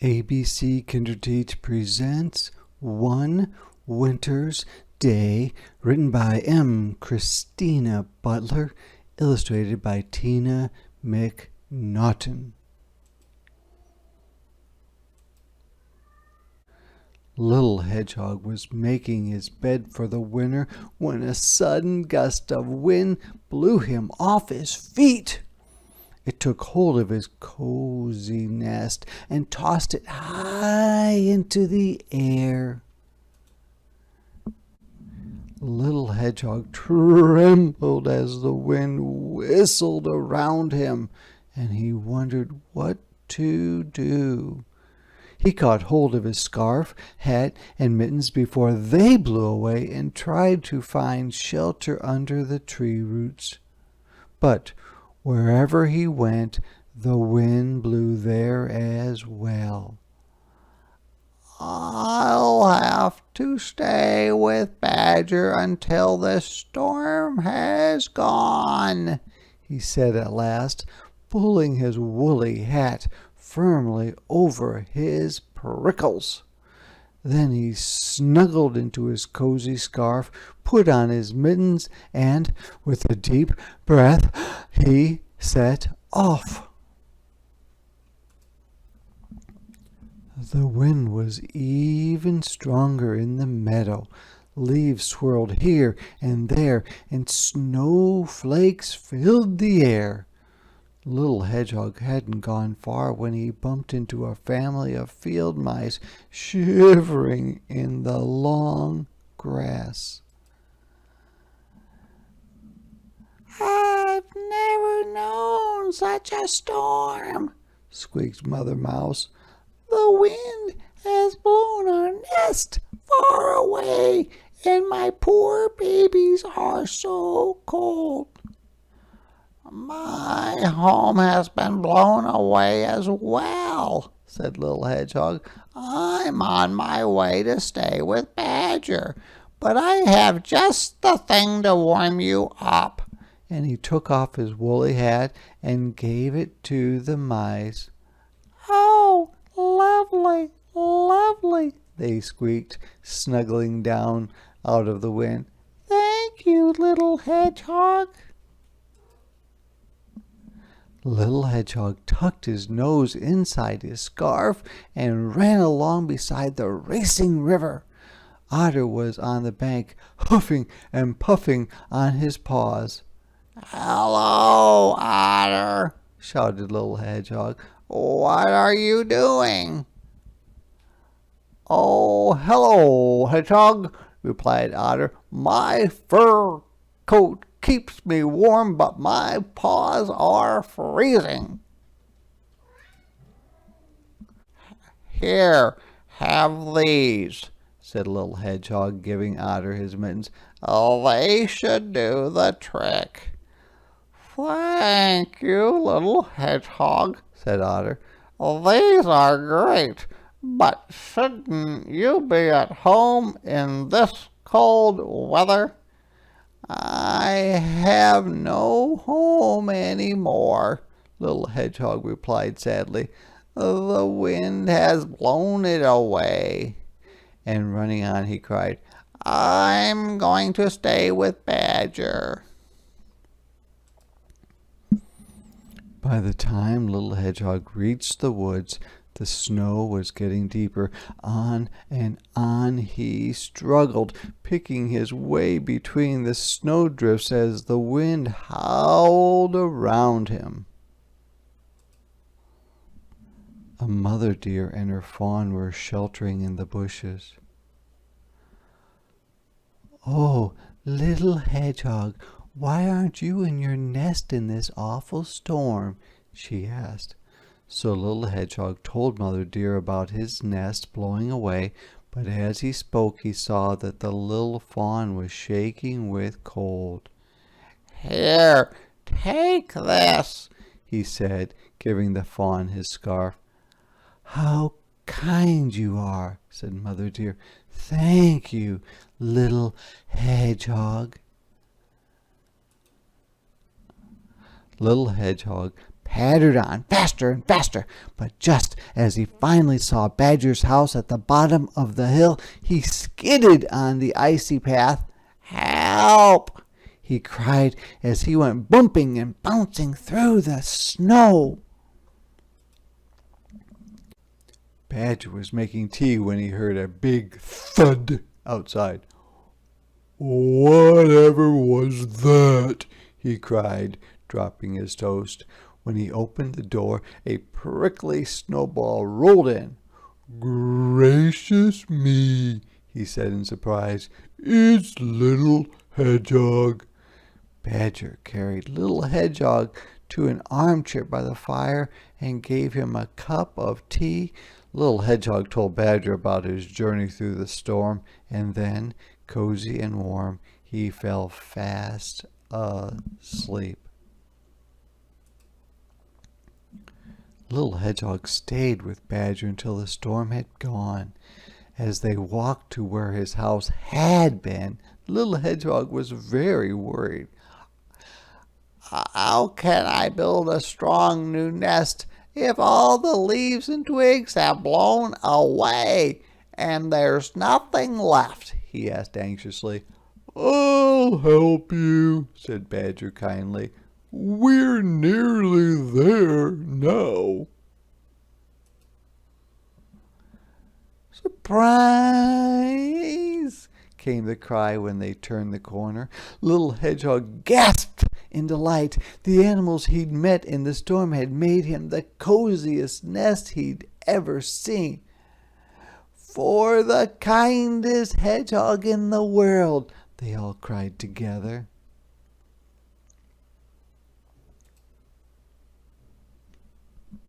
ABC Kinderteach presents One Winter's Day, written by M. Christina Butler, illustrated by Tina McNaughton. Little Hedgehog was making his bed for the winter when a sudden gust of wind blew him off his feet. It took hold of his cozy nest and tossed it high into the air. Little Hedgehog trembled as the wind whistled around him, and he wondered what to do. He caught hold of his scarf, hat, and mittens before they blew away and tried to find shelter under the tree roots. But wherever he went, the wind blew there as well. "I'll have to stay with Badger until the storm has gone," he said at last, pulling his woolly hat firmly over his prickles. Then he snuggled into his cozy scarf, put on his mittens, and, with a deep breath, he set off. The wind was even stronger in the meadow. Leaves swirled here and there, and snowflakes filled the air. Little Hedgehog hadn't gone far when he bumped into a family of field mice shivering in the long grass. "I've never known such a storm," squeaked Mother Mouse. "The wind has blown our nest far away, and my poor babies are so cold." "My home has been blown away as well," said Little Hedgehog. "I'm on my way to stay with Badger, but I have just the thing to warm you up." And he took off his woolly hat and gave it to the mice. "Oh, lovely, lovely," they squeaked, snuggling down out of the wind. "Thank you, Little Hedgehog." Little Hedgehog tucked his nose inside his scarf and ran along beside the racing river. Otter was on the bank, huffing and puffing on his paws. "Hello, Otter," shouted Little Hedgehog. "What are you doing?" "Oh, hello, Hedgehog," replied Otter. "My fur coat keeps me warm, but my paws are freezing." "Here, have these," said Little Hedgehog, giving Otter his mittens. "They should do the trick." "Thank you, Little Hedgehog," said Otter. "These are great, but shouldn't you be at home in this cold weather?" "I have no home any more," Little Hedgehog replied sadly. "The wind has blown it away." And running on, he cried, "I'm going to stay with Badger." By the time Little Hedgehog reached the woods, the snow was getting deeper. On and on he struggled, picking his way between the snowdrifts as the wind howled around him. A mother deer and her fawn were sheltering in the bushes. "Oh, Little Hedgehog, why aren't you in your nest in this awful storm?" she asked. So Little Hedgehog told Mother Deer about his nest blowing away, but as he spoke he saw that the little fawn was shaking with cold. "Here, take this," he said, giving the fawn his scarf. "How kind you are," said Mother Deer. "Thank you, Little Hedgehog." Little Hedgehog pattered on faster and faster. But just as he finally saw Badger's house at the bottom of the hill, he skidded on the icy path. "Help!" he cried as he went bumping and bouncing through the snow. Badger was making tea when he heard a big thud outside. "Whatever was that?" he cried, dropping his toast. When he opened the door, a prickly snowball rolled in. "Gracious me," he said in surprise. "It's Little Hedgehog." Badger carried Little Hedgehog to an armchair by the fire and gave him a cup of tea. Little Hedgehog told Badger about his journey through the storm, and then, cozy and warm, he fell fast asleep. Little Hedgehog stayed with Badger until the storm had gone. As they walked to where his house had been, Little Hedgehog was very worried. "How can I build a strong new nest if all the leaves and twigs have blown away and there's nothing left?" he asked anxiously. "I'll help you," said Badger kindly. "We're nearly there now." "Surprise!" came the cry when they turned the corner. Little Hedgehog gasped in delight. The animals he'd met in the storm had made him the coziest nest he'd ever seen. "For the kindest hedgehog in the world," they all cried together.